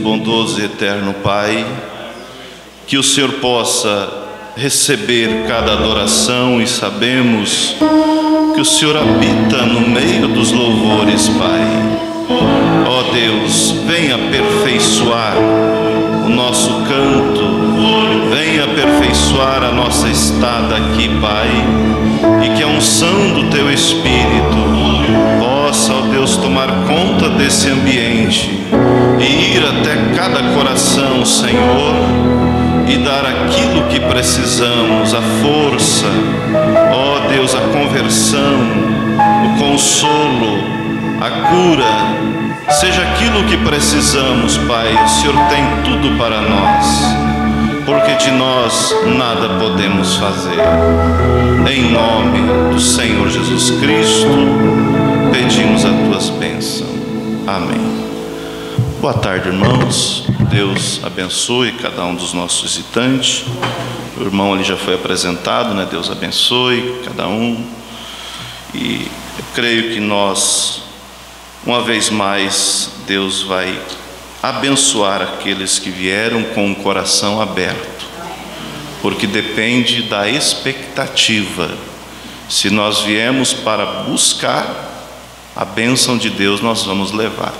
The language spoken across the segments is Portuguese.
bondoso e eterno Pai, que o Senhor possa receber cada adoração, e sabemos que o Senhor habita no meio dos louvores, Pai. Ó Deus, venha aperfeiçoar o nosso canto, venha aperfeiçoar a nossa estada aqui, Pai, e que a unção do Teu Espírito possa, ó Deus, tomar conta desse ambiente e ir até cada coração, Senhor, e dar aquilo que precisamos, a força, ó Deus, a conversão, o consolo, a cura, seja aquilo que precisamos, Pai. O Senhor tem tudo para nós, porque de nós nada podemos fazer. Em nome do Senhor Jesus Cristo, pedimos a Tuas bênçãos. Amém. Boa tarde, irmãos. Deus abençoe cada um dos nossos visitantes. O irmão ali já foi apresentado, né? Deus abençoe cada um. E eu creio que nós, uma vez mais, Deus vai abençoar aqueles que vieram com o coração aberto, porque depende da expectativa. Se nós viemos para buscar a bênção de Deus, nós vamos levar.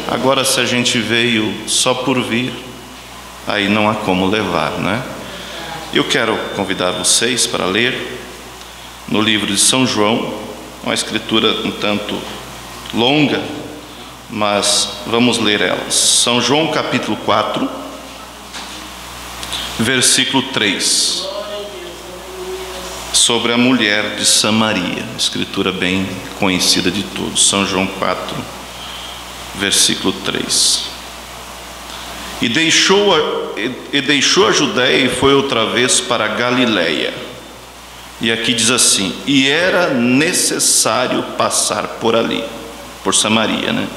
Agora, se a gente veio só por vir, aí não há como levar, né? Eu quero convidar vocês para ler no livro de São João, uma escritura um tanto longa, mas vamos ler ela. São João capítulo 4, versículo 3, sobre a mulher de Samaria, escritura bem conhecida de todos. São João 4, versículo 3. E deixou a Judéia e foi outra vez para a Galiléia. E aqui diz assim: e era necessário passar por ali, por Samaria, né?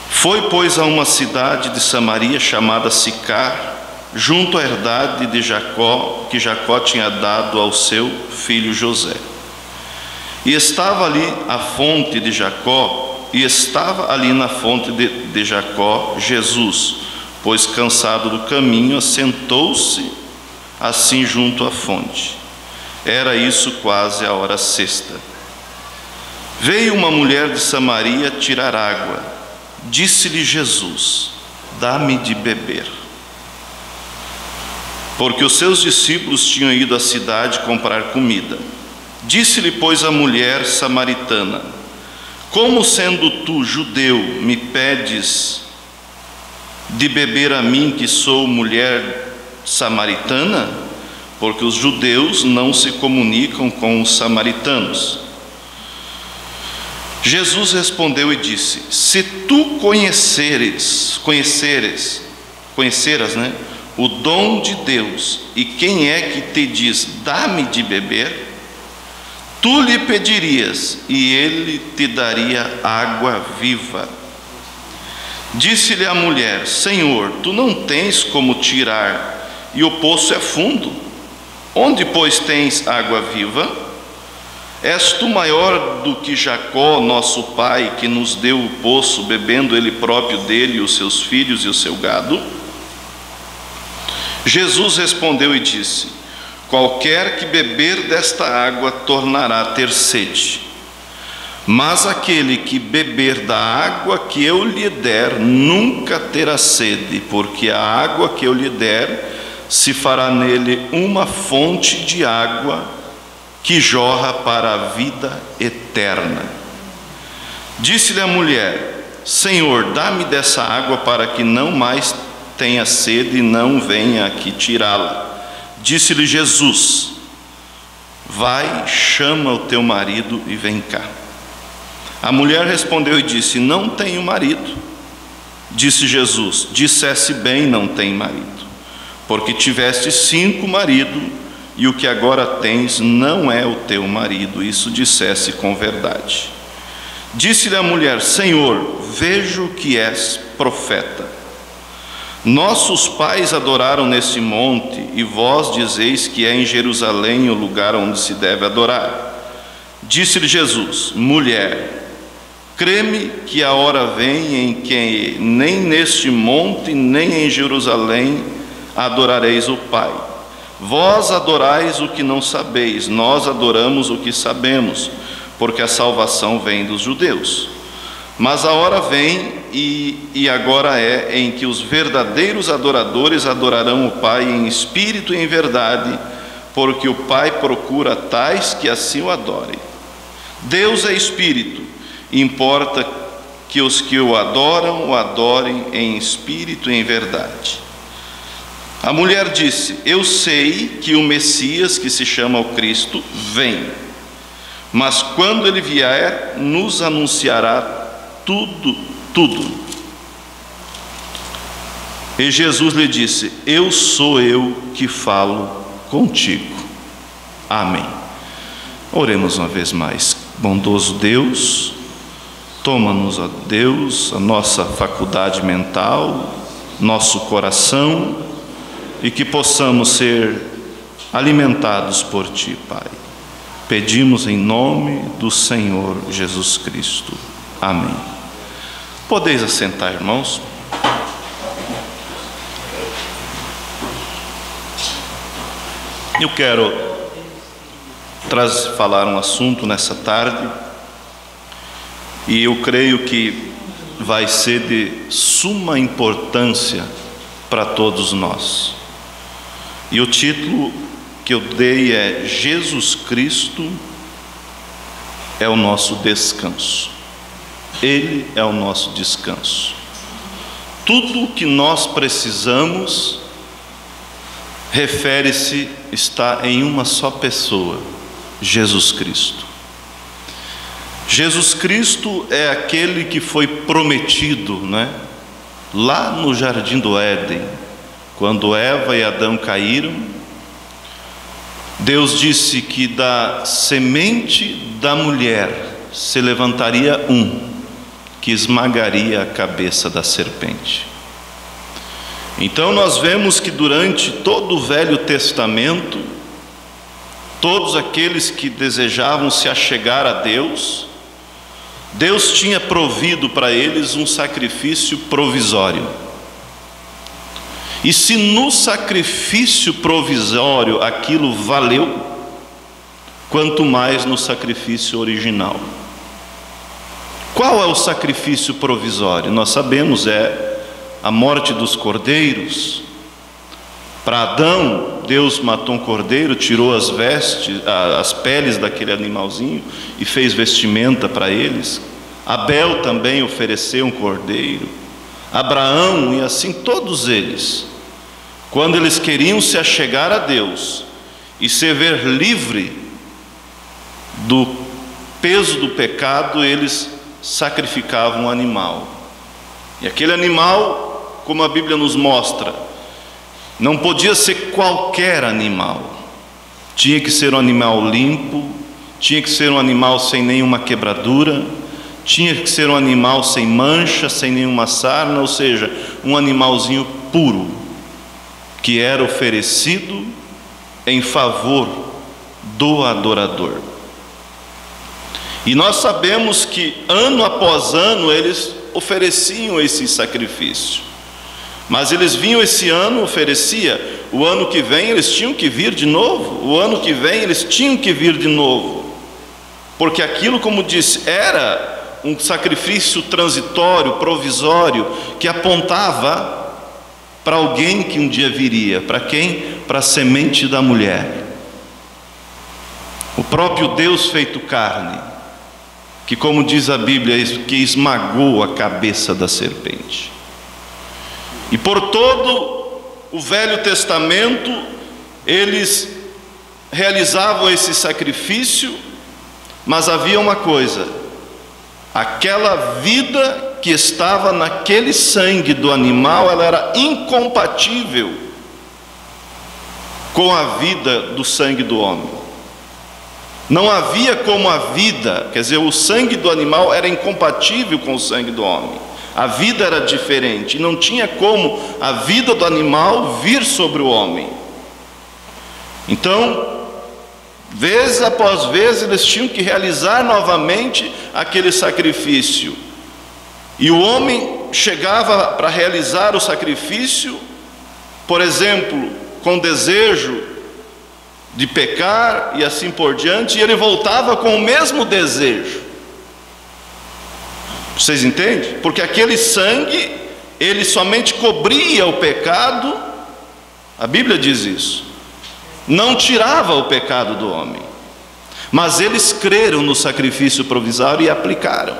Foi, pois, a uma cidade de Samaria chamada Sicar, junto à herdade de Jacó, que Jacó tinha dado ao seu filho José. E estava ali a fonte de Jacó, e estava ali na fonte de Jacó Jesus, pois cansado do caminho, assentou-se assim junto à fonte. Era isso quase a hora sexta. Veio uma mulher de Samaria tirar água. Disse-lhe Jesus: dá-me de beber. Porque os seus discípulos tinham ido à cidade comprar comida. Disse-lhe, pois, a mulher samaritana: como sendo tu judeu me pedes de beber a mim, que sou mulher samaritana? Porque os judeus não se comunicam com os samaritanos. Jesus respondeu e disse: se tu conheceras, né, o dom de Deus, e quem é que te diz, dá-me de beber, tu lhe pedirias, e ele te daria água viva. Disse-lhe a mulher: Senhor, tu não tens como tirar, e o poço é fundo. Onde, pois, tens água viva? És tu maior do que Jacó, nosso pai, que nos deu o poço, bebendo ele próprio dele, os seus filhos e o seu gado? Jesus respondeu e disse: qualquer que beber desta água tornará a ter sede, mas aquele que beber da água que eu lhe der nunca terá sede, porque a água que eu lhe der se fará nele uma fonte de água que jorra para a vida eterna. Disse-lhe a mulher: Senhor, dá-me dessa água para que não mais tenha sede e não venha aqui tirá-la. Disse-lhe Jesus: vai, chama o teu marido e vem cá. A mulher respondeu e disse: não tenho marido. Disse Jesus: dissesse bem, não tem marido, porque tiveste 5 maridos, e o que agora tens não é o teu marido. Isso dissesse com verdade. Disse-lhe a mulher: Senhor, vejo que és profeta. Nossos pais adoraram nesse monte, e vós dizeis que é em Jerusalém o lugar onde se deve adorar. Disse-lhe Jesus: mulher, Crê-me que a hora vem em que nem neste monte, nem em Jerusalém adorareis o Pai. Vós adorais o que não sabeis, nós adoramos o que sabemos, porque a salvação vem dos judeus. Mas a hora vem, e agora é, em que os verdadeiros adoradores adorarão o Pai em espírito e em verdade, porque o Pai procura tais que assim o adorem. Deus é espírito, e importa que os que o adoram, o adorem em espírito e em verdade. A mulher disse: eu sei que o Messias, que se chama o Cristo, vem, mas quando ele vier, nos anunciará tudo. E Jesus lhe disse: eu sou eu que falo contigo. Amém. Oremos uma vez mais. Bondoso Deus, toma-nos, ó Deus, a nossa faculdade mental, nosso coração, e que possamos ser alimentados por Ti, Pai. Pedimos em nome do Senhor Jesus Cristo. Amém. Podeis assentar, irmãos. Eu quero falar um assunto nessa tarde, e eu creio que vai ser de suma importância para todos nós. E o título que eu dei é: Jesus Cristo é o nosso descanso. Ele é o nosso descanso. Tudo o que nós precisamos refere-se, está em uma só pessoa: Jesus Cristo. Jesus Cristo é aquele que foi prometido, né? Lá no Jardim do Éden, quando Eva e Adão caíram, Deus disse que da semente da mulher se levantaria um que esmagaria a cabeça da serpente. Então nós vemos que durante todo o Velho Testamento, todos aqueles que desejavam se achegar a Deus, Deus tinha provido para eles um sacrifício provisório. E se no sacrifício provisório aquilo valeu, quanto mais no sacrifício original. Qual é o sacrifício provisório? Nós sabemos, é a morte dos cordeiros. Para Adão, Deus matou um cordeiro, tirou as vestes, as peles daquele animalzinho e fez vestimenta para eles. Abel também ofereceu um cordeiro. Abraão, e assim todos eles, quando eles queriam se achegar a Deus e se ver livre do peso do pecado, eles sacrificavam um animal. E aquele animal, como a Bíblia nos mostra, não podia ser qualquer animal. Tinha que ser um animal limpo, tinha que ser um animal sem nenhuma quebradura, tinha que ser um animal sem mancha, sem nenhuma sarna, ou seja, um animalzinho puro, que era oferecido em favor do adorador. E nós sabemos que ano após ano eles ofereciam esse sacrifício, mas eles vinham esse ano, oferecia, o ano que vem eles tinham que vir de novo, o ano que vem eles tinham que vir de novo, porque aquilo, como disse, era um sacrifício transitório, provisório, que apontava para alguém que um dia viria. Para quem? Para a semente da mulher, o próprio Deus feito carne, que, como diz a Bíblia, que esmagou a cabeça da serpente. E por todo o Velho Testamento eles realizavam esse sacrifício, mas havia uma coisa: aquela vida que estava naquele sangue do animal, ela era incompatível com a vida do sangue do homem. Não havia como a vida, quer dizer, o sangue do animal era incompatível com o sangue do homem. A vida era diferente, e não tinha como a vida do animal vir sobre o homem. Então, Vez após vez eles tinham que realizar novamente aquele sacrifício. E o homem chegava para realizar o sacrifício, por exemplo, com desejo de pecar e assim por diante, e ele voltava com o mesmo desejo. Vocês entendem? Porque aquele sangue, ele somente cobria o pecado, a Bíblia diz isso, não tirava o pecado do homem. Mas eles creram no sacrifício provisório e aplicaram.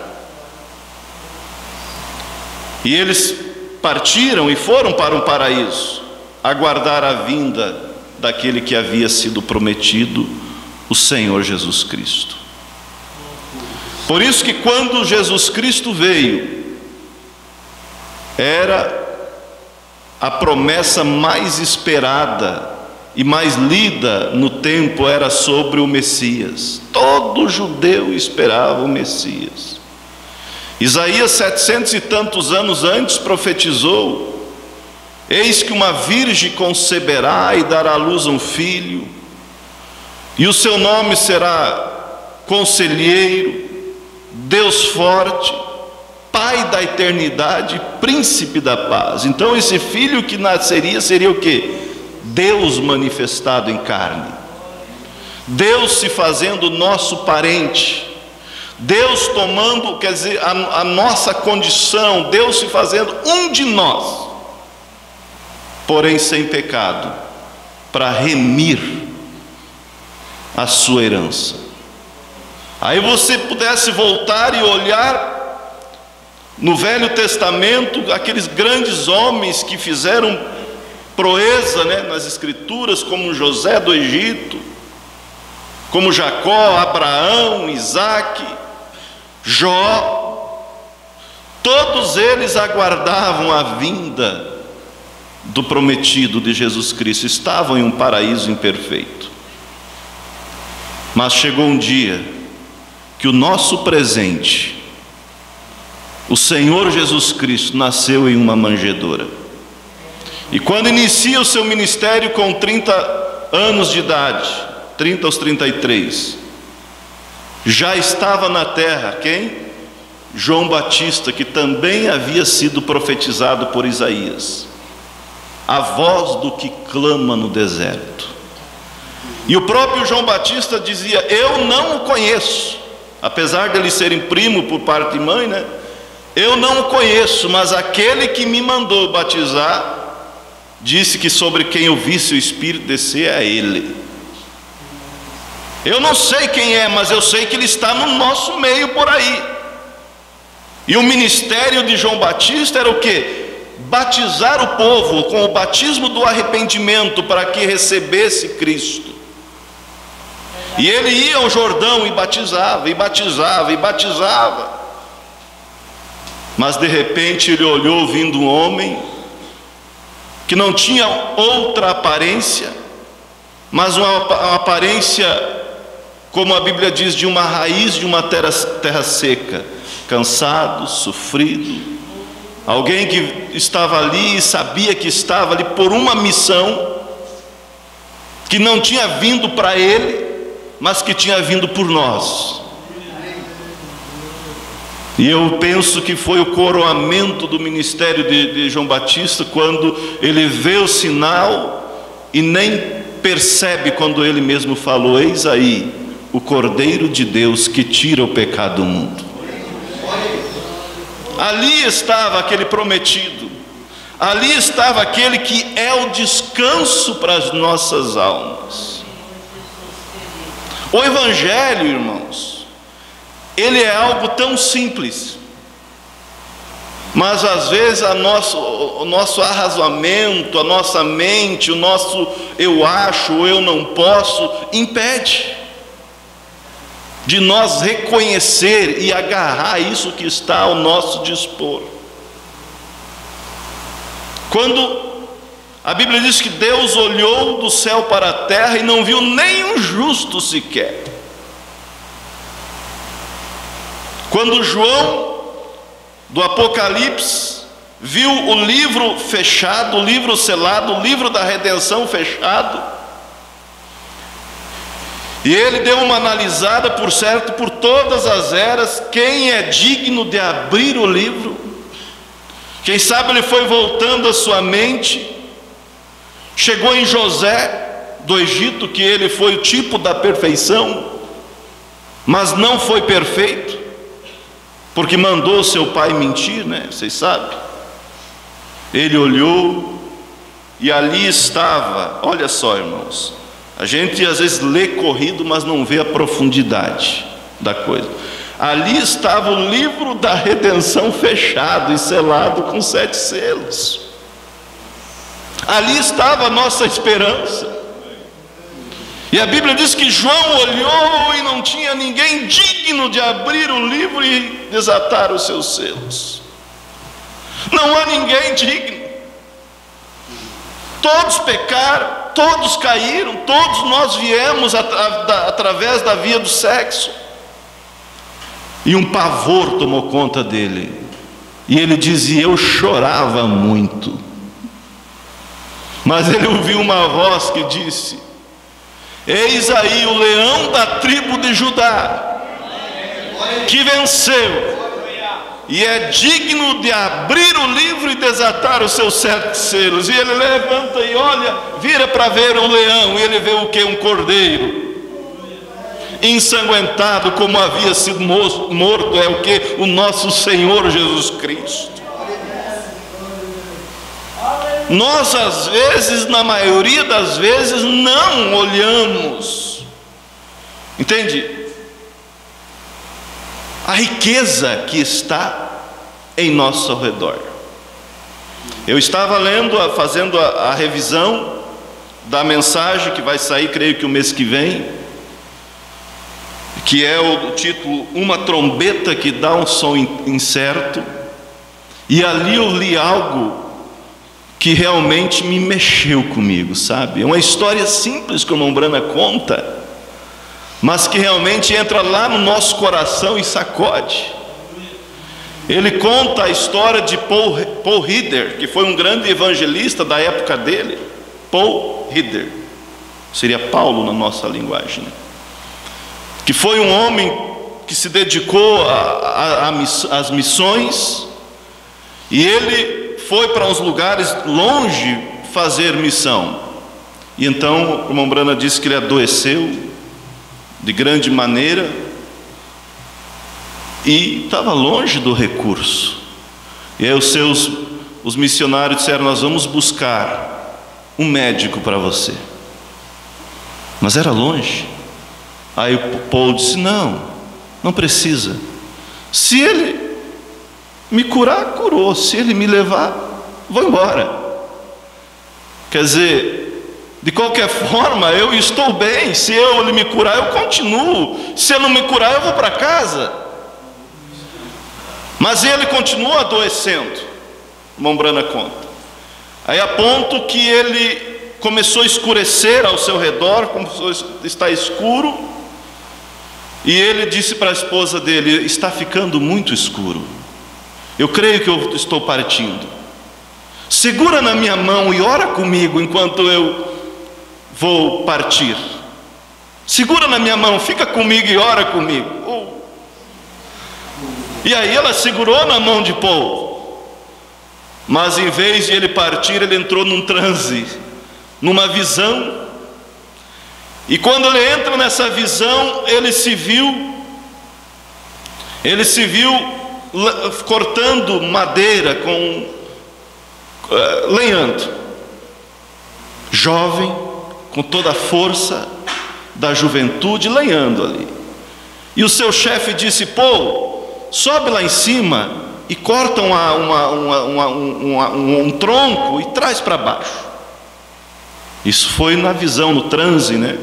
E eles partiram e foram para o paraíso, aguardar a vinda daquele que havia sido prometido, o Senhor Jesus Cristo. Por isso que quando Jesus Cristo veio, era a promessa mais esperada e mais lida no tempo, era sobre o Messias. Todo judeu esperava o Messias. Isaías, 700 e tantos anos antes, profetizou: eis que uma virgem conceberá e dará à luz um filho, e o seu nome será Conselheiro, Deus Forte, Pai da Eternidade, Príncipe da Paz. Então esse filho que nasceria seria o quê? Deus manifestado em carne, Deus se fazendo nosso parente, Deus tomando, quer dizer, a nossa condição, Deus se fazendo um de nós, porém sem pecado, para remir a sua herança. Aí você pudesse voltar e olhar no Velho Testamento aqueles grandes homens que fizeram proeza, nas Escrituras, como José do Egito, como Jacó, Abraão, Isaac, Jó. Todos eles aguardavam a vinda do prometido de Jesus Cristo, estavam em um paraíso imperfeito. Mas chegou um dia que o nosso presente, o Senhor Jesus Cristo, nasceu em uma manjedoura. E quando inicia o seu ministério com 30 anos de idade, 30 aos 33, já estava na terra quem? João Batista, que também havia sido profetizado por Isaías, a voz do que clama no deserto. E o próprio João Batista dizia: eu não o conheço, apesar de eles serem primo por parte de mãe, eu não o conheço, mas aquele que me mandou batizar disse que sobre quem eu visse o Espírito descer é ele. Eu não sei quem é, mas eu sei que ele está no nosso meio por aí. E o ministério de João Batista era o quê? Batizar o povo com o batismo do arrependimento, para que recebesse Cristo. E ele ia ao Jordão e batizava, e batizava, e batizava. Mas de repente ele olhou vindo um homem que não tinha outra aparência, mas uma aparência, como a Bíblia diz, de uma raiz de uma terra seca, cansado, sofrido, alguém que estava ali e sabia que estava ali por uma missão, que não tinha vindo para ele, mas que tinha vindo por nós. E eu penso que foi o coroamento do ministério de João Batista, quando ele vê o sinal e nem percebe, quando ele mesmo falou: eis aí o Cordeiro de Deus que tira o pecado do mundo. Ali estava aquele prometido, ali estava aquele que é o descanso para as nossas almas. O Evangelho, irmãos, ele é algo tão simples, mas às vezes o nosso arrazoamento, a nossa mente, o nosso eu acho, ou eu não posso, impede de nós reconhecer e agarrar isso que está ao nosso dispor. Quando a Bíblia diz que Deus olhou do céu para a terra e não viu nenhum justo sequer. Quando João, do Apocalipse, viu o livro fechado, o livro selado, o livro da redenção fechado, E ele deu uma analisada, por certo, por todas as eras, quem é digno de abrir o livro. Quem sabe ele foi voltando a sua mente, chegou em José do Egito, que ele foi o tipo da perfeição, mas não foi perfeito, porque mandou seu pai mentir, né? Vocês sabem. Ele olhou e ali estava, olha só, irmãos, a gente às vezes lê corrido, mas não vê a profundidade da coisa. Ali estava o livro da redenção fechado e selado com 7 selos. Ali estava a nossa esperança. E a Bíblia diz que João olhou e não tinha ninguém digno de abrir o livro e desatar os seus selos. Não há ninguém digno. Todos pecaram, todos caíram, todos nós viemos através da via do sexo. E um pavor tomou conta dele. E ele dizia: eu chorava muito. Mas ele ouviu uma voz que disse: eis aí o leão da tribo de Judá, que venceu, e é digno de abrir o livro e desatar os seus 7 selos. E ele levanta e olha, vira para ver um leão, e ele vê o que? Um cordeiro, ensanguentado como havia sido morto, é o que? O nosso Senhor Jesus Cristo. Nós às vezes, na maioria das vezes, não olhamos, entende? A riqueza que está em nosso redor. Eu estava lendo, fazendo a revisão da mensagem que vai sair, creio que o mês que vem, que é o título Uma Trombeta que Dá um Som Incerto, e ali eu li algo que realmente me mexeu comigo, sabe? É uma história simples que o irmão Brana conta, mas que realmente entra lá no nosso coração e sacode. Ele conta a história de Paul Rieder, que foi um grande evangelista da época dele. Paul Rieder, seria Paulo na nossa linguagem, né? Que foi um homem que se dedicou às missões, e ele foi para uns lugares longe fazer missão. E então o irmão Brana disse que ele adoeceu de grande maneira e estava longe do recurso. E aí os missionários disseram: nós vamos buscar um médico para você. Mas era longe. Aí o Paul disse: não precisa. Se ele me curar, curou. Se ele me levar, vou embora. Quer dizer, de qualquer forma, eu estou bem. Se ele me curar, eu continuo. Se ele não me curar, eu vou para casa. Mas ele continua adoecendo, irmão Brana conta. Aí a ponto que ele começou a escurecer ao seu redor, começou a estar escuro. E ele disse para a esposa dele: está ficando muito escuro. Eu creio que eu estou partindo. Segura na minha mão e ora comigo enquanto eu vou partir. Segura na minha mão, fica comigo e ora comigo. E aí ela segurou na mão de Paul. Mas em vez de ele partir, ele entrou num transe, numa visão. E quando ele entra nessa visão, ele se viu cortando madeira, lenhando, jovem, com toda a força da juventude, lenhando ali. E o seu chefe disse: Paul, sobe lá em cima e corta um tronco e traz para baixo. Isso foi na visão, no transe, né?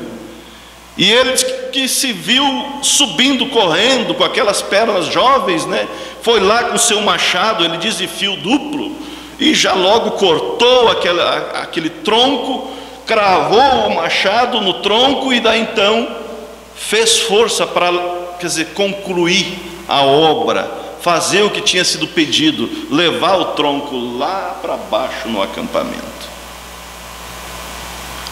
E ele que se viu subindo, correndo, com aquelas pernas jovens, né? Foi lá com o seu machado, ele diz de fio duplo, e já logo cortou aquele tronco, cravou o machado no tronco, e daí então fez força para, concluir a obra, fazer o que tinha sido pedido, levar o tronco lá para baixo no acampamento.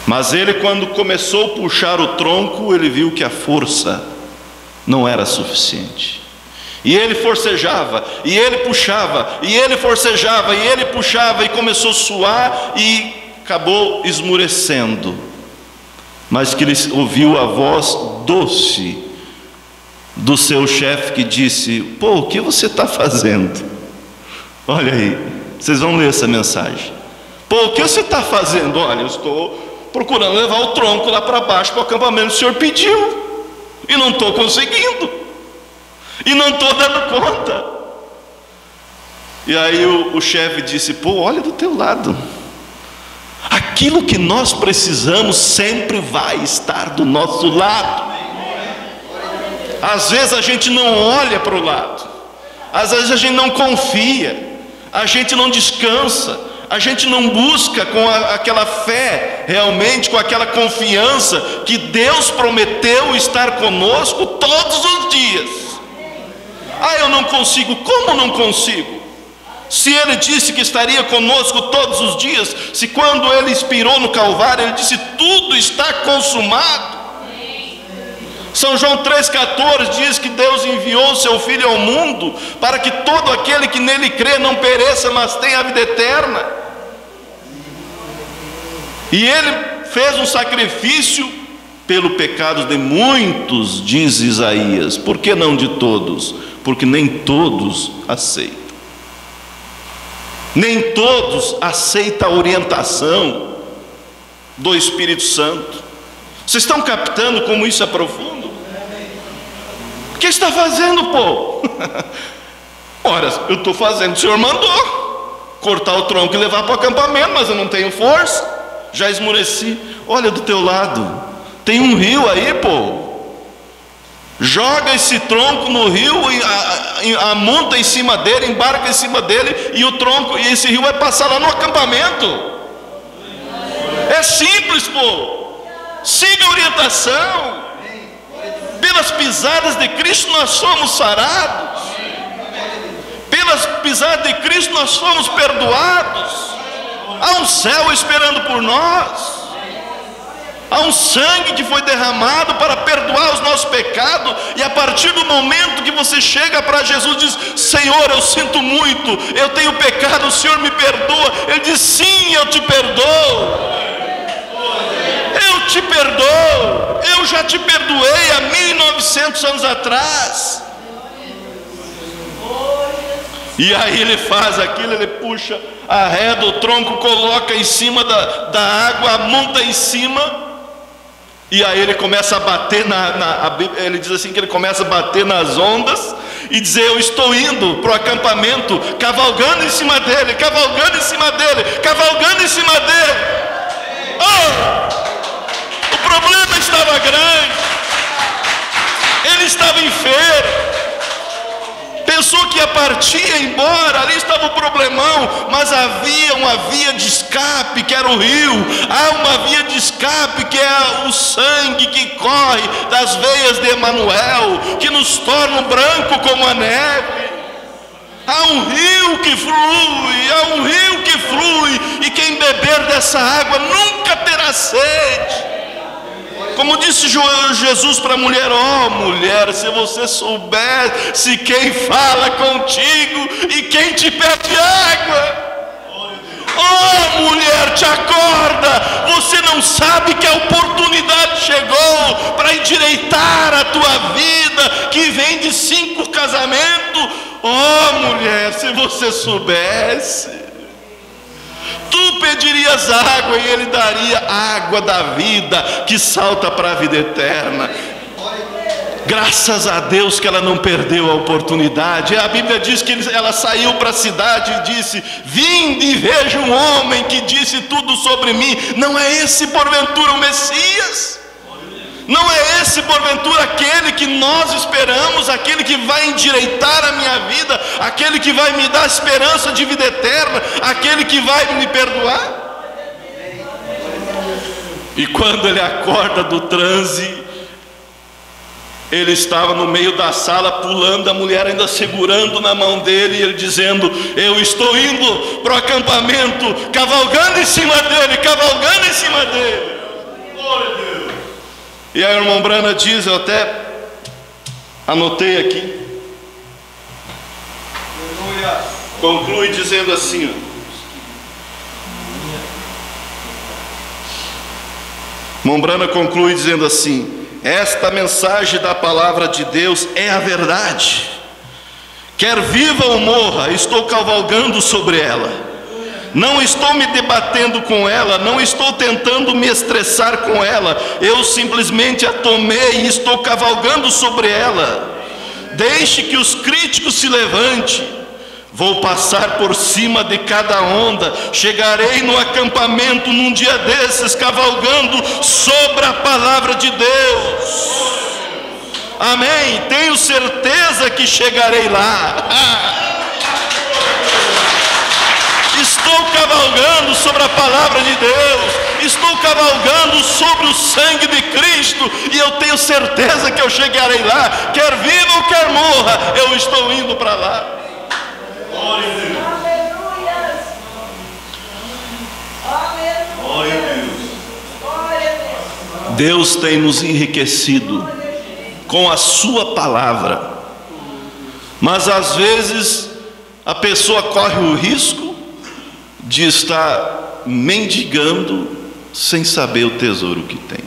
Mas ele, quando começou a puxar o tronco, ele viu que a força não era suficiente. E ele forcejava, e ele puxava, e ele forcejava, e ele puxava, e começou a suar, e acabou esmurecendo. Mas que ele ouviu a voz doce do seu chefe, que disse: pô, o que você está fazendo? Olha aí, vocês vão ler essa mensagem. Pô, o que você está fazendo? Olha, eu estou procurando levar o tronco lá para baixo, para o acampamento que o senhor pediu, e não estou conseguindo. E não estou dando conta. E aí o chefe disse: pô, olha do teu lado. Aquilo que nós precisamos sempre vai estar do nosso lado. Às vezes a gente não olha para o lado, às vezes a gente não confia, a gente não descansa, a gente não busca com aquela fé, realmente com aquela confiança que Deus prometeu estar conosco todos os dias. Ah, eu não consigo. Como não consigo? Se Ele disse que estaria conosco todos os dias, se quando Ele expirou no Calvário, Ele disse: tudo está consumado. São João 3,14 diz que Deus enviou o seu Filho ao mundo para que todo aquele que nele crê não pereça, mas tenha a vida eterna. E Ele fez um sacrifício pelo pecado de muitos, diz Isaías. Por que não de todos? Porque nem todos aceitam. Nem todos aceitam a orientação do Espírito Santo. Vocês estão captando como isso é profundo? O que está fazendo, pô? Ora, eu estou fazendo, o senhor mandou cortar o tronco e levar para o acampamento, mas eu não tenho força, já esmureci. Olha do teu lado, tem um rio aí, pô. Joga esse tronco no rio, amonta em cima dele, embarca em cima dele, e o tronco, e esse rio vai passar lá no acampamento. É simples, pô. Siga a orientação. Pelas pisadas de Cristo nós somos sarados. Pelas pisadas de Cristo nós somos perdoados. Há um céu esperando por nós. Há um sangue que foi derramado para perdoar os nossos pecados. E a partir do momento que você chega para Jesus e diz: Senhor, eu sinto muito, eu tenho pecado, o Senhor me perdoa. Ele diz: sim, eu te perdoo. Eu te perdoo. Eu já te perdoei há 1900 anos atrás. E aí ele faz aquilo, ele puxa, arreda o tronco, coloca em cima da água, monta em cima. E aí ele começa a bater ele diz assim que ele começa a bater nas ondas e dizer: eu estou indo para o acampamento, cavalgando em cima dele, cavalgando em cima dele, cavalgando em cima dele. Oh! O problema estava grande, ele estava enfermo, pensou que ia partir, ia embora, ali estava o problemão, mas havia uma via de escape que era o rio, há uma via de escape que é o sangue que corre das veias de Emanuel, que nos torna branco como a neve. Há um rio que flui, há um rio que flui, e quem beber dessa água nunca terá sede. Como disse Jesus para a mulher: ó mulher, se você soubesse quem fala contigo e quem te pede água. Oh mulher, te acorda, você não sabe que a oportunidade chegou para endireitar a tua vida, que vem de 5 casamentos. Oh mulher, se você soubesse, tu pedirias água e ele daria água da vida que salta para a vida eterna. Graças a Deus que ela não perdeu a oportunidade. A Bíblia diz que ela saiu para a cidade e disse: vinde e veja um homem que disse tudo sobre mim. Não é esse porventura o Messias? Não é esse porventura aquele que nós esperamos, aquele que vai endireitar a minha vida, aquele que vai me dar esperança de vida eterna, aquele que vai me perdoar? E quando ele acorda do transe, ele estava no meio da sala pulando, a mulher ainda segurando na mão dele, e ele dizendo: eu estou indo para o acampamento, cavalgando em cima dele, cavalgando em cima dele. E aí o irmão Brana diz, eu até anotei aqui, conclui dizendo assim, irmão Brana conclui dizendo assim: esta mensagem da palavra de Deus é a verdade. Quer viva ou morra, estou cavalgando sobre ela. Não estou me debatendo com ela, não estou tentando me estressar com ela. Eu simplesmente a tomei e estou cavalgando sobre ela. Deixe que os críticos se levantem. Vou passar por cima de cada onda. Chegarei no acampamento num dia desses, cavalgando sobre a palavra de Deus. Amém? Tenho certeza que chegarei lá. Estou cavalgando sobre a palavra de Deus, estou cavalgando sobre o sangue de Cristo, e eu tenho certeza que eu chegarei lá, quer viva ou quer morra, eu estou indo para lá. Glória a Deus. Glória a Deus. Deus tem nos enriquecido com a sua palavra, mas às vezes a pessoa corre o risco de estar mendigando sem saber o tesouro que tem.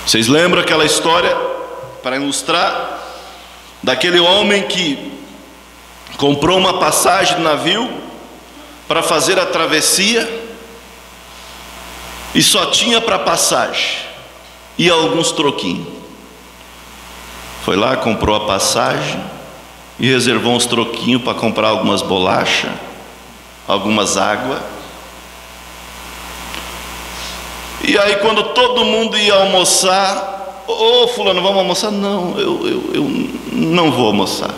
Vocês lembram aquela história, para ilustrar, daquele homem que comprou uma passagem de navio para fazer a travessia e só tinha para passagem e alguns troquinhos. Foi lá, comprou a passagem e reservou uns troquinhos para comprar algumas bolachas, algumas águas. E aí quando todo mundo ia almoçar, ô fulano, vamos almoçar? Não, eu não vou almoçar.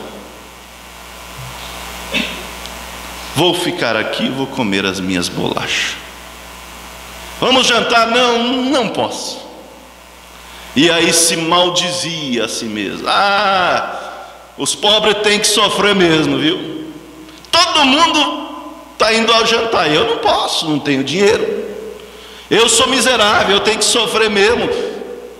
Vou ficar aqui, vou comer as minhas bolachas. Vamos jantar? Não, não posso. E aí se maldizia a si mesmo. Os pobres têm que sofrer mesmo, viu? Todo mundo está indo ao jantar, eu não posso, não tenho dinheiro. Eu sou miserável, eu tenho que sofrer mesmo.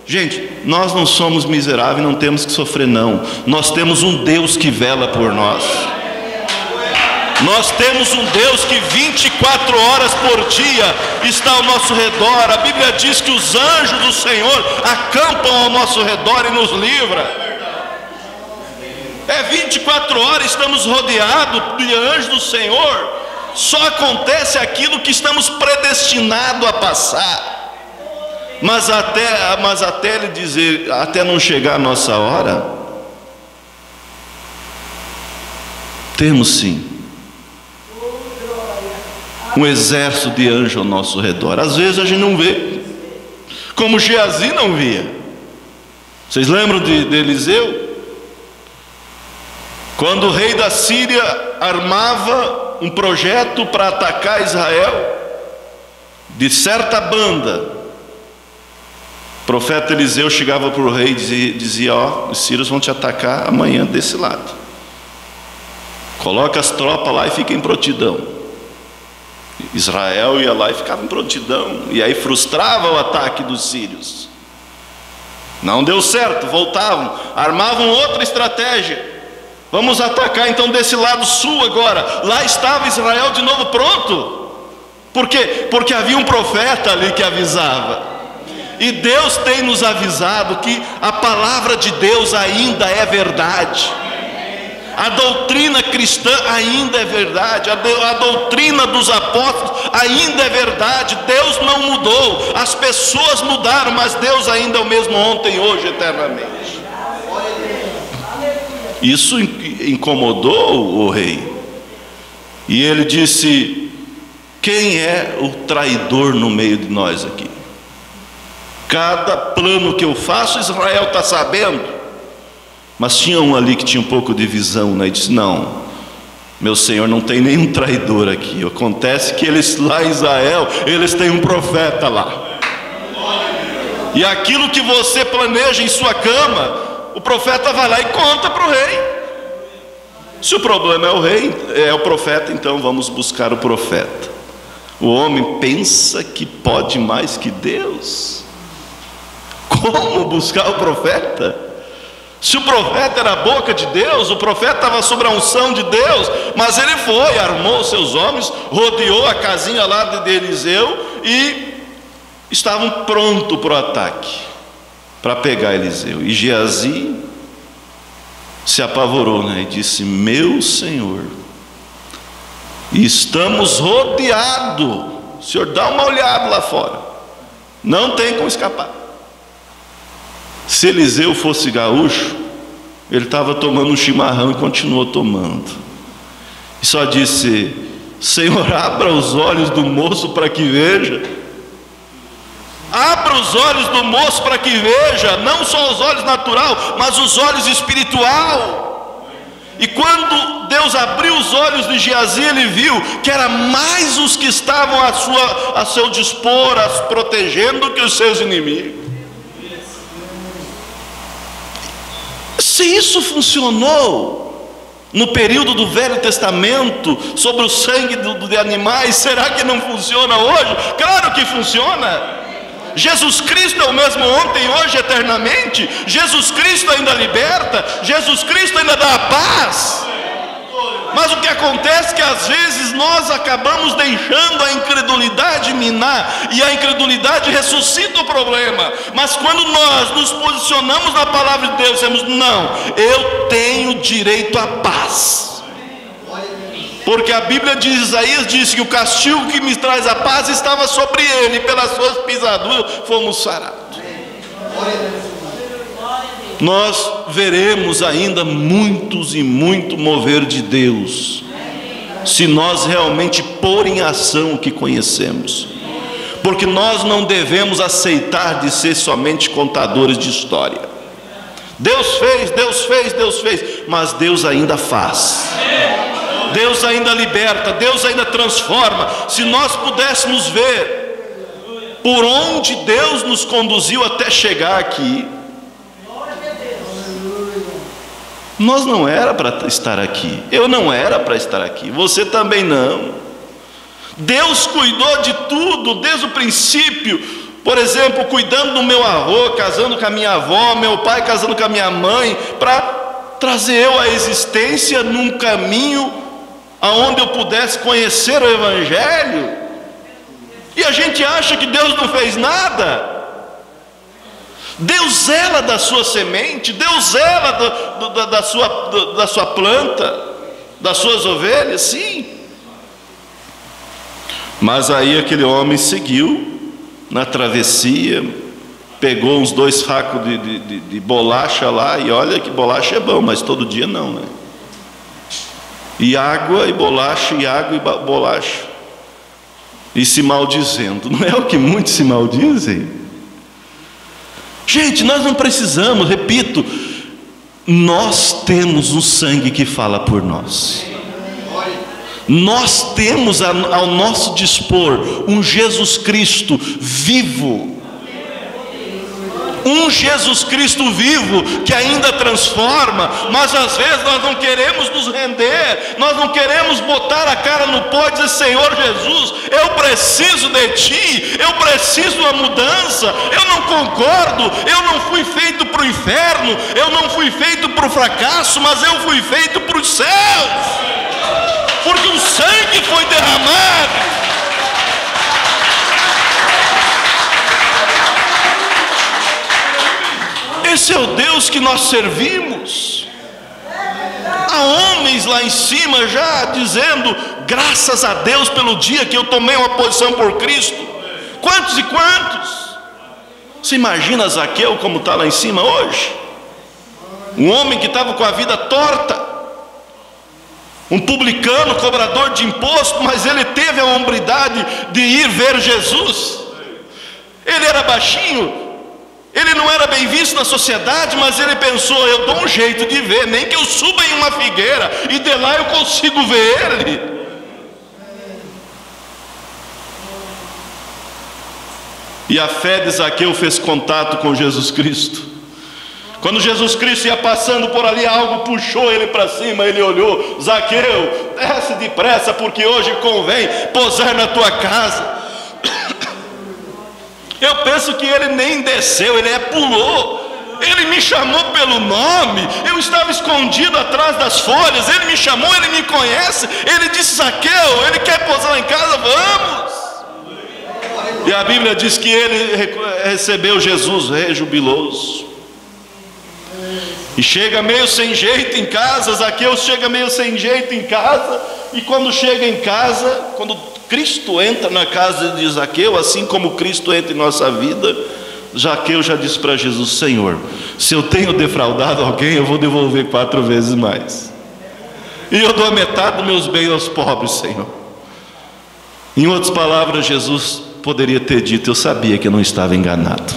Gente, nós não somos miseráveis, não temos que sofrer não. Nós temos um Deus que vela por nós. Nós temos um Deus que 24 horas por dia está ao nosso redor. A Bíblia diz que os anjos do Senhor acampam ao nosso redor e nos livra. 24 horas estamos rodeados de anjos do Senhor. Só acontece aquilo que estamos predestinados a passar. Mas até ele dizer, até não chegar a nossa hora, temos sim um exército de anjos ao nosso redor. Às vezes a gente não vê, como Geazi não via. Vocês lembram de Eliseu? Quando o rei da Síria armava um projeto para atacar Israel, de certa banda, o profeta Eliseu chegava para o rei e dizia: ó, os sírios vão te atacar amanhã desse lado. Coloca as tropas lá e fica em prontidão. Israel ia lá e ficava em prontidão, e aí frustrava o ataque dos sírios. Não deu certo, voltavam, armavam outra estratégia. Vamos atacar então desse lado sul agora. Lá estava Israel de novo pronto. Por quê? Porque havia um profeta ali que avisava. E Deus tem nos avisado que a palavra de Deus ainda é verdade. A doutrina cristã ainda é verdade. A doutrina dos apóstolos ainda é verdade. Deus não mudou. As pessoas mudaram, mas Deus ainda é o mesmo ontem, hoje, eternamente. Isso incomodou o rei, e ele disse: quem é o traidor no meio de nós aqui? Cada plano que eu faço, Israel está sabendo. Mas tinha um ali que tinha um pouco de visão, né? E disse: não, meu senhor, não tem nenhum traidor aqui. Acontece que eles lá em Israel, eles têm um profeta lá, e aquilo que você planeja em sua cama, o profeta vai lá e conta para o rei. Se o problema é o rei, é o profeta, então vamos buscar o profeta. O homem pensa que pode mais que Deus. Como buscar o profeta? Se o profeta era a boca de Deus, o profeta estava sob a unção de Deus, mas ele foi, armou seus homens, rodeou a casinha lá de Eliseu e estavam prontos para o ataque, para pegar Eliseu. E Geazi se apavorou, né? E disse: meu Senhor, estamos rodeados. O senhor dá uma olhada lá fora, não tem como escapar. Se Eliseu fosse gaúcho, ele estava tomando um chimarrão e continuou tomando, e só disse: Senhor, abra os olhos do moço para que veja. Abra os olhos do moço para que veja, não só os olhos natural, mas os olhos espiritual. E quando Deus abriu os olhos de Geazi, ele viu que era mais os que estavam a seu dispor, protegendo, que os seus inimigos. Se isso funcionou no período do Velho Testamento, sobre o sangue de animais, será que não funciona hoje? Claro que funciona. Jesus Cristo é o mesmo ontem, hoje, eternamente. Jesus Cristo ainda liberta, Jesus Cristo ainda dá a paz. Mas o que acontece é que às vezes nós acabamos deixando a incredulidade minar, e a incredulidade ressuscita o problema. Mas quando nós nos posicionamos na palavra de Deus, dizemos: não, eu tenho direito à paz, porque a Bíblia diz, Isaías disse que o castigo que me traz a paz estava sobre ele, e pelas suas pisaduras fomos sarados. Nós veremos ainda muitos e muito mover de Deus, se nós realmente pôr em ação o que conhecemos, porque nós não devemos aceitar de ser somente contadores de história. Deus fez, Deus fez, Deus fez, mas Deus ainda faz, Deus ainda liberta, Deus ainda transforma. Se nós pudéssemos ver por onde Deus nos conduziu até chegar aqui, nós não era para estar aqui, eu não era para estar aqui, você também não. Deus cuidou de tudo desde o princípio. Por exemplo, cuidando do meu avô, casando com a minha avó, meu pai casando com a minha mãe, para trazer eu à existência num caminho aonde eu pudesse conhecer o Evangelho. E a gente acha que Deus não fez nada. Deus zela da sua semente, Deus zela da sua planta, das suas ovelhas, sim. Mas aí aquele homem seguiu na travessia, pegou uns 2 sacos de bolacha lá, e olha que bolacha é bom, mas todo dia não, né? E água e bolacha, e água e bolacha, e se maldizendo. Não é o que muitos se maldizem? Gente, nós não precisamos, repito, nós temos um sangue que fala por nós. Nós temos ao nosso dispor um Jesus Cristo vivo, um Jesus Cristo vivo que ainda transforma. Mas às vezes nós não queremos nos render, nós não queremos botar a cara no pó e dizer: Senhor Jesus, eu preciso de Ti, eu preciso de uma mudança, eu não concordo, eu não fui feito para o inferno, eu não fui feito para o fracasso, mas eu fui feito para os céus, porque o sangue foi derramado. Esse é o Deus que nós servimos. Há homens lá em cima já dizendo: graças a Deus pelo dia que eu tomei uma posição por Cristo. Quantos e quantos? Você imagina Zaqueu como está lá em cima hoje? Um homem que estava com a vida torta, um publicano, cobrador de imposto, mas ele teve a hombridade de ir ver Jesus. Ele era baixinho, ele não era bem visto na sociedade, mas ele pensou: eu dou um jeito de ver, nem que eu suba em uma figueira e de lá eu consigo ver ele. E a fé de Zaqueu fez contato com Jesus Cristo. Quando Jesus Cristo ia passando por ali, algo puxou ele para cima, ele olhou: Zaqueu, desce depressa, porque hoje convém pousar na tua casa. Eu penso que ele nem desceu, ele pulou. Ele me chamou pelo nome. Eu estava escondido atrás das folhas. Ele me chamou, ele me conhece. Ele disse: Zaqueu, ele quer pousar lá em casa, vamos. E a Bíblia diz que ele recebeu Jesus rejubiloso. E chega meio sem jeito em casa. Zaqueu chega meio sem jeito em casa. E quando chega em casa, quando Cristo entra na casa de Zaqueu, assim como Cristo entra em nossa vida, Zaqueu já disse para Jesus: Senhor, se eu tenho defraudado alguém, eu vou devolver 4 vezes mais. E eu dou a metade dos meus bens aos pobres, Senhor. Em outras palavras, Jesus poderia ter dito: eu sabia que eu não estava enganado.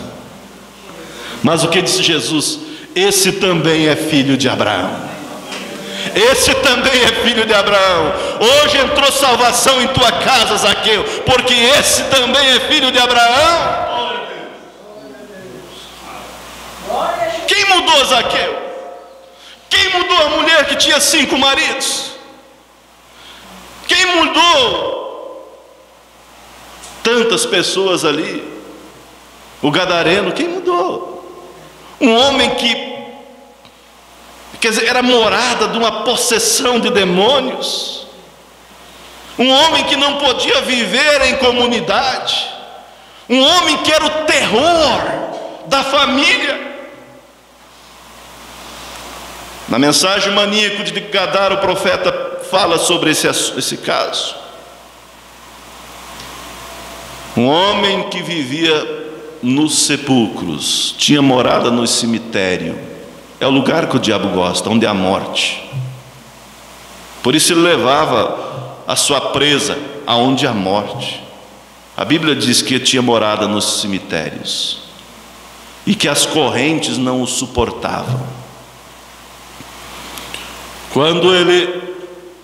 Mas o que disse Jesus? Esse também é filho de Abraão. Esse também é filho de Abraão. Hoje entrou salvação em tua casa, Zaqueu, porque esse também é filho de Abraão. Quem mudou Zaqueu? Quem mudou a mulher que tinha 5 maridos? Quem mudou tantas pessoas ali? O gadareno, quem mudou? Um homem que, quer dizer, era morada de uma possessão de demônios. Um homem que não podia viver em comunidade. Um homem que era o terror da família. Na mensagem maníaco de Gadara, o profeta fala sobre esse caso. Um homem que vivia nos sepulcros, tinha morada no cemitério. É o lugar que o diabo gosta, onde há morte. Por isso ele levava a sua presa aonde há morte. A Bíblia diz que ele tinha morada nos cemitérios e que as correntes não o suportavam. Quando ele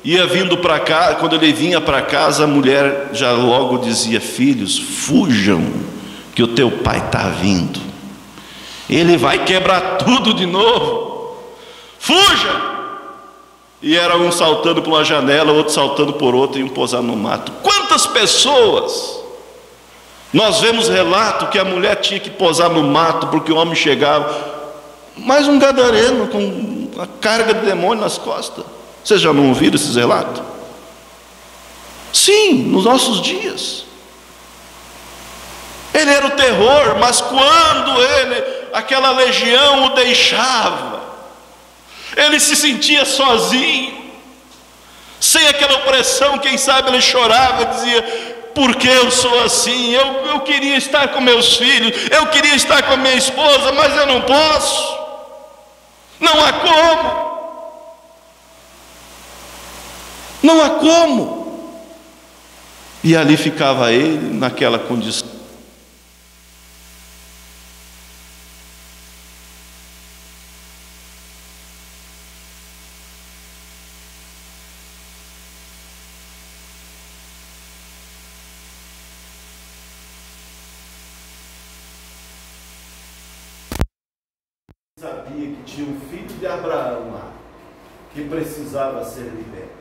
ia vindo para cá, quando ele vinha para casa, a mulher já logo dizia: filhos, fujam, que o teu pai está vindo. Ele vai quebrar tudo de novo. Fuja! E era um saltando por uma janela, outro saltando por outra, e um pousar no mato. Quantas pessoas nós vemos relato que a mulher tinha que pousar no mato porque o homem chegava, mais um gadareno com a carga de demônio nas costas. Vocês já não ouviram esses relatos? Sim, nos nossos dias. Ele era o terror, mas quando aquela legião o deixava, ele se sentia sozinho, sem aquela opressão. Quem sabe ele chorava e dizia: por que eu sou assim? Eu queria estar com meus filhos, eu queria estar com a minha esposa, mas eu não posso, não há como, não há como. E ali ficava ele naquela condição. Sabia que tinha um filho de Abraão lá, que precisava ser liberto.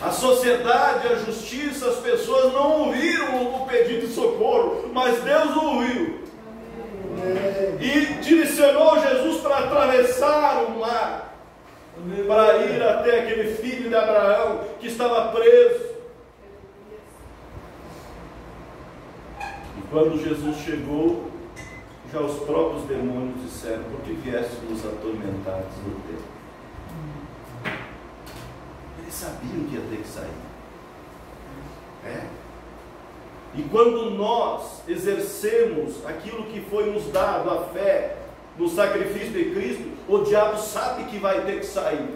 A sociedade, a justiça, as pessoas não ouviram o pedido de socorro, mas Deus ouviu. E direcionou Jesus para atravessar o mar, para ir até aquele filho de Abraão que estava preso. E quando Jesus chegou, já os próprios demônios disseram: por que vieste nos atormentar no tempo? Eles sabiam que ia ter que sair. E quando nós exercemos aquilo que foi nos dado, a fé, no sacrifício de Cristo, o diabo sabe que vai ter que sair.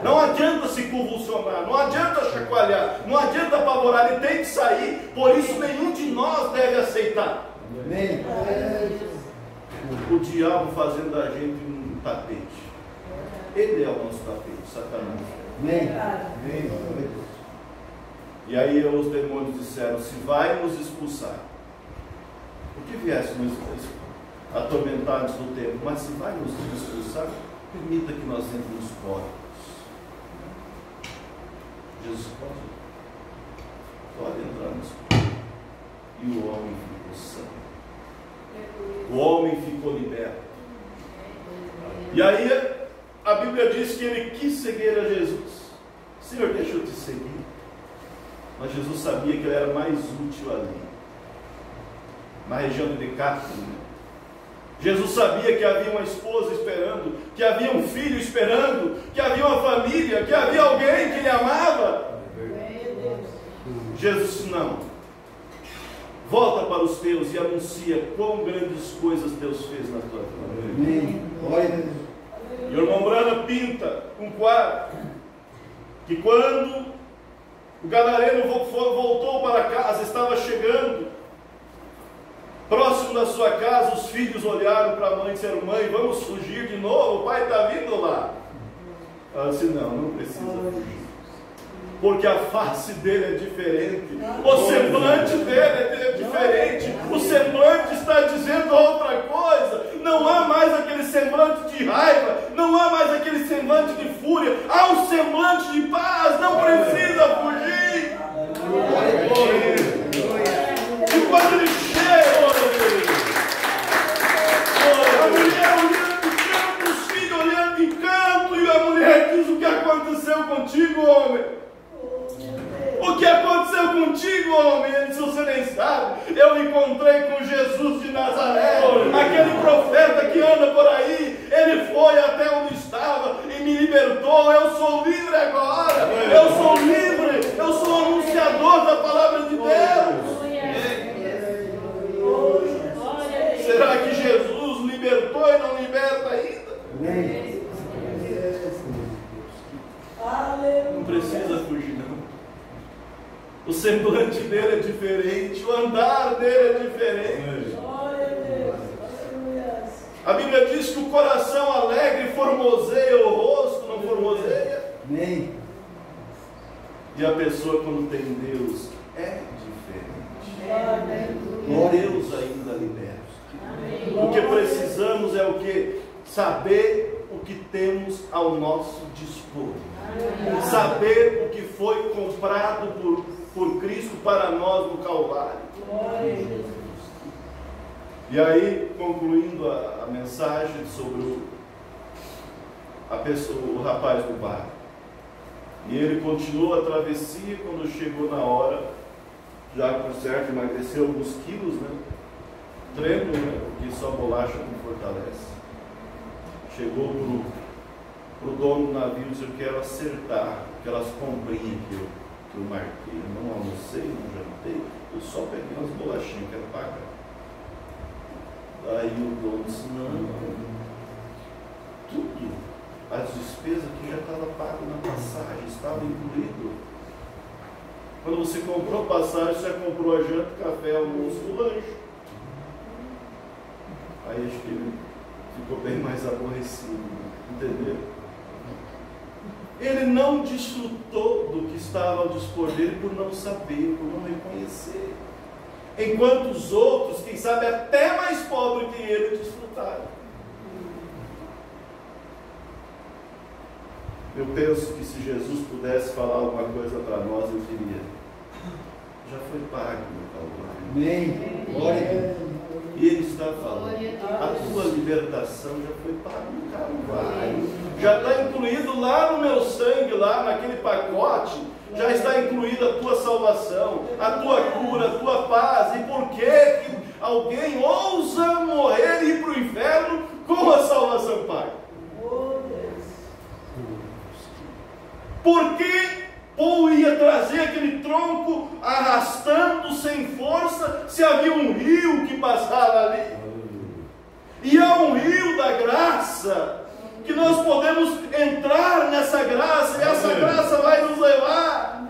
Não adianta se convulsionar, não adianta chacoalhar, não adianta apavorar, ele tem que sair. Por isso nenhum de nós deve aceitar. Amém. O diabo fazendo a gente um tapete. Ele é o nosso tapete, Satanás. Amém. E aí os demônios disseram: se vai nos expulsar, por que viesse nos atormentados no tempo? Mas se vai nos expulsar, permita que nós entremos nos porcos. Jesus pode entrar no sepulcro. E o homem ficou são. O homem ficou liberto. E aí a Bíblia diz que ele quis seguir a Jesus. Senhor, deixa eu te seguir. Mas Jesus sabia que ele era mais útil ali, na região de Decápolis. Jesus sabia que havia uma esposa esperando, que havia um filho esperando, que havia uma família, que havia alguém que ele amava. Jesus disse: não, volta para os teus e anuncia quão grandes coisas Deus fez na tua vida. E o irmão Brana pinta um quadro que quando o gadareno voltou para casa, estava chegando próximo da sua casa, os filhos olharam para a mãe e disseram: mãe, vamos fugir de novo, o pai está vindo lá. Ela disse: não precisa fugir, porque a face dele é diferente, o semblante dele é diferente, o semblante está dizendo outra coisa. Não há mais aquele semblante de raiva, não há mais aquele semblante de fúria, há um semblante de paz. Não precisa fugir. E quando ele chega, a mulher olhando de canto, os filhos olhando de canto, e a mulher diz: o que aconteceu contigo, homem? O que aconteceu contigo, homem? Ele disse: você nem sabe. Eu encontrei com Jesus de Nazaré, aquele profeta que anda por aí. Ele foi até onde estava e me libertou. Eu sou livre agora. Eu sou livre. Eu sou anunciador da palavra de Deus. Será que Jesus libertou e não liberta ainda? Não precisa fugir, não. O semblante dele é diferente, o andar dele é diferente. A Bíblia diz que o coração alegre formoseia o rosto, não formoseia? E a pessoa, quando tem Deus, é diferente. Deus ainda liberta. O que precisamos é o que? Saber o que temos ao nosso dispor. Saber o que foi comprado por Cristo para nós no Calvário. E aí, concluindo a mensagem sobre o rapaz do barco. E ele continuou a travessia. Quando chegou na hora, já por certo emagreceu alguns quilos, né? Treino, né? Porque só bolacha não fortalece. Chegou para o dono do navio e disse: eu quero acertar aquelas comprinhas que eu marquei. Eu não almocei, não jantei, eu só peguei umas bolachinhas, quero pagar. Aí o dono disse: não, tudo, as despesas que já estava pago na passagem, estava incluído. Quando você comprou a passagem, você já comprou a janta, café, almoço, o lanche. Aí acho que ele ficou bem mais aborrecido, entendeu? Ele não desfrutou do que estava ao dispor dele por não saber, por não reconhecer. Enquanto os outros, quem sabe até mais pobres que ele, desfrutaram. Eu penso que se Jesus pudesse falar alguma coisa para nós, eu diria: já foi pago no Calvário. Amém. Glória. E ele está falando: a tua libertação já foi paga no Calvário. Já está incluído lá no meu sangue, lá naquele pacote. Já está incluída a tua salvação, a tua cura, a tua paz. E por que alguém ousa morrer e ir para o inferno com a salvação paga? Porque Paulo ia trazer aquele tronco arrastando sem força, se havia um rio que passava ali. E há um rio da graça, que nós podemos entrar nessa graça, e essa graça vai nos levar.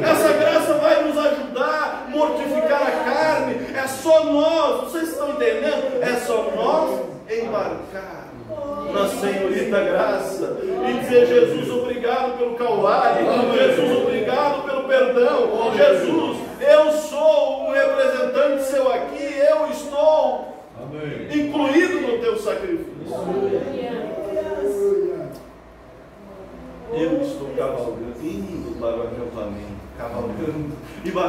Essa graça vai nos ajudar a mortificar a carne. É só nós, vocês estão entendendo? É só nós embarcar na senhorita graça e dizer: Jesus, obrigado pelo Calvário. Jesus, obrigado pelo perdão. Jesus, eu sou um representante seu aqui. Eu estou incluído no teu sacrifício. Eu estou cavalgando, indo para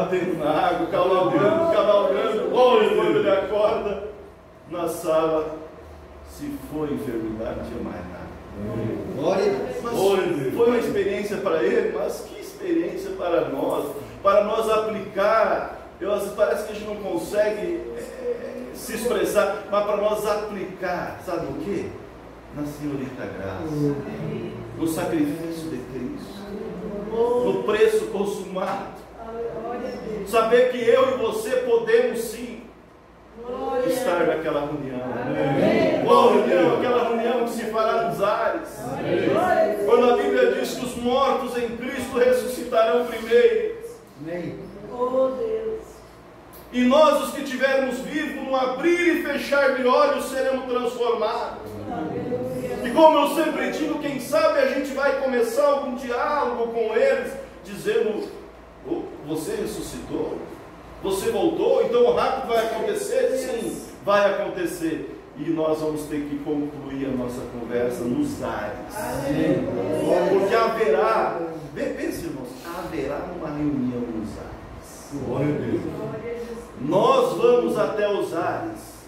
batendo na água, cavalgando. Quando ele acorda na sala, se for enfermidade, não tinha mais nada. Mas foi uma experiência para ele, mas que experiência para nós aplicar. Às vezes parece que a gente não consegue se expressar, mas para nós aplicar, sabe o quê? Na senhorita graça, no sacrifício de Cristo, no preço consumado. Saber que eu e você podemos sim estar naquela reunião. Aquela reunião que se fará nos ares. Quando a Bíblia diz que os mortos em Cristo ressuscitarão primeiro. E nós, os que estivermos vivos, no abrir e fechar de olhos, seremos transformados. E como eu sempre digo, quem sabe a gente vai começar algum diálogo com eles, dizendo: oh, você ressuscitou? Você voltou? Então rápido vai acontecer? Sim, vai acontecer. E nós vamos ter que concluir a nossa conversa nos ares. Porque haverá, pense irmãos, haverá uma reunião nos ares. Nós vamos até os ares,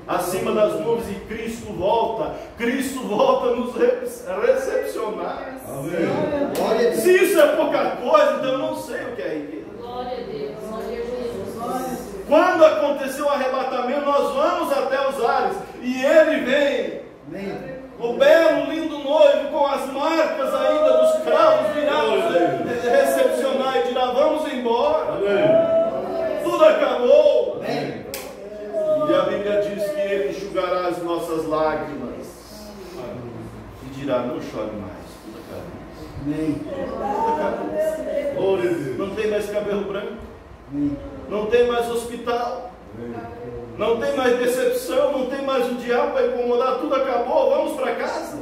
acima das nuvens, e Cristo volta a nos recepcionar. Se isso é pouca coisa, então eu não sei o que é riqueza. Glória a Deus, glória a Jesus. Quando acontecer o arrebatamento, nós vamos até os ares, e ele vem. O belo, lindo noivo, com as marcas ainda dos cravos, virá nos recepcionar e dirá: vamos embora. Tudo acabou. E a Bíblia diz que ele enxugará as nossas lágrimas e dirá: não chore mais, tudo acabou. Não tem mais cabelo branco, não tem mais hospital, não tem mais decepção, não tem mais o diabo para incomodar, tudo acabou, vamos para casa.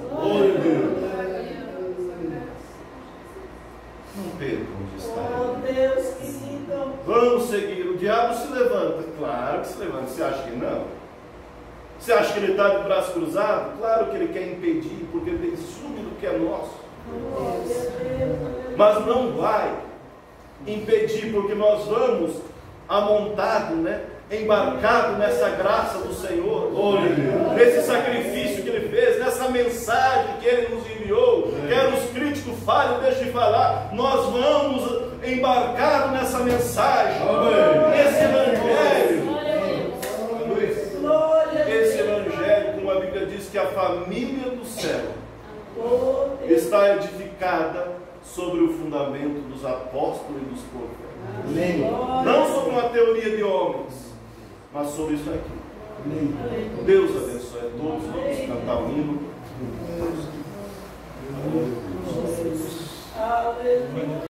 Não percam onde está. Vamos seguir. O diabo se levanta. Claro que se levanta. Você acha que não? Você acha que ele está de braço cruzado? Claro que ele quer impedir, porque ele tem ciúme do que é nosso. Mas não vai impedir, porque nós vamos amontado, embarcado nessa graça do Senhor, nesse sacrifício que Ele fez, nessa mensagem que Ele nos enviou. Quer os críticos falem, deixem de falar, nós vamos embarcado nessa mensagem, nesse Evangelho. Esse Evangelho, como a Bíblia diz, que a família do céu está edificada sobre o fundamento dos apóstolos e dos profetas. Não sobre uma teoria de homens, mas sobre isso aqui. Deus abençoe a todos. Vamos cantar o hino.